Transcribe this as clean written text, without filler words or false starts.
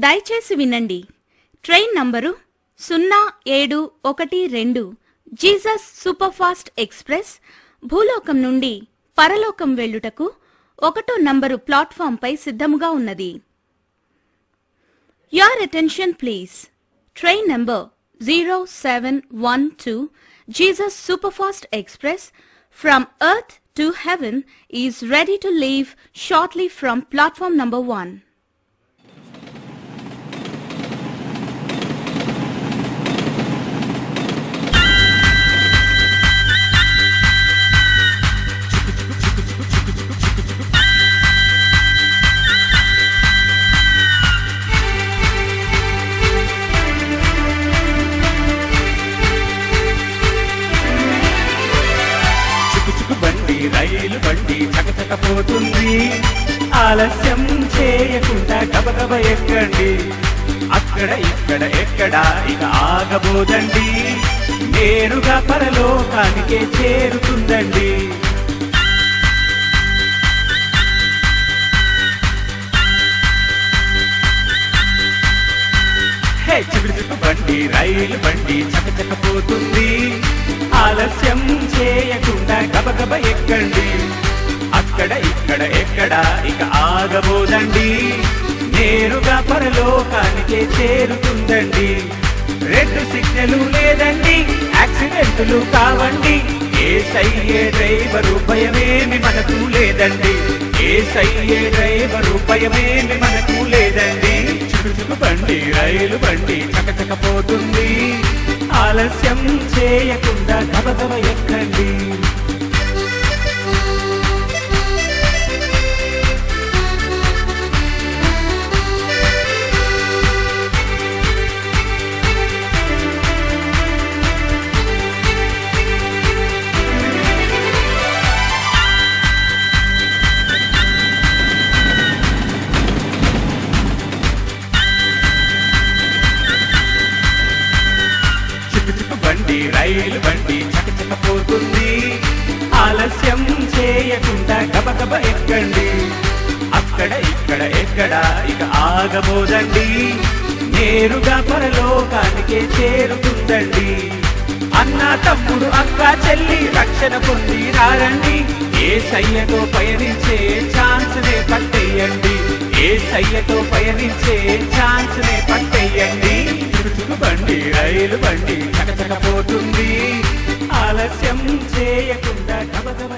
దయచేసి వినండి. Train number 0712 Jesus superfast express భూలోకం నుండి పరలోకం వెళ్ళుటకు 1వ నంబరు ప్లాట్ఫామ్ పై సిద్ధముగా ఉన్నది. Your attention please. Train number 0712 Jesus Superfast Express from Earth to Heaven is ready to leave shortly from platform number 1. రైలు బండి చకచకపోతుంది, ఆలస్యం చేయకుండా గబగబ ఎక్కండి. అక్కడ ఇక్కడ ఎక్కడ ఇక ఆగబోదండి, నేరుగా పరలోకానికే చేరుతుందండి. హే చిగురు బండి రైలు బండి చకచకపోతుంది, ఆలస్యం చేయకుండా గబగబ ఎక్కండి. అక్కడ ఇక్కడ ఎక్కడ ఇక ఆగబోదండి, నేరుగా పరలోకానికే చేరుతుందండి. రెడ్ సిగ్నల్ లేదండి, యాక్సిడెంట్లు కావండి, యేసయ్యే డ్రైవరు భయమేమి మనకు లేదండి. యేసయ్యే డ్రైవరు భయమేమి మనకు లేదండి. చురుచురు బండి రైలు బండి చకచకపోతుంది, ఆలస్యం చేయకుండా గబగబ ఎక్కండి. బండి రైలు బండి చకచకపోతుంది, ఆలస్యం చేయకుండా గబగబ ఎక్కండి. అక్కడ ఇక్కడ ఎక్కడ ఇక ఆగబోదండి, నేరుగా పరలోకానికే చేరుతుందండి. అన్న తమ్ముడు అక్క చెల్లి రక్షణ పొంది రారండి, యేసయ్యతో పయనించే ఛాన్స్ నే పట్టేయండి. యేసయ్యతో పయనించే ఛాన్స్ నే పట్టేయండి. బండి రైలు బండి చకచకపోతుంది, ఆలస్యం చేయకుండా గబగబ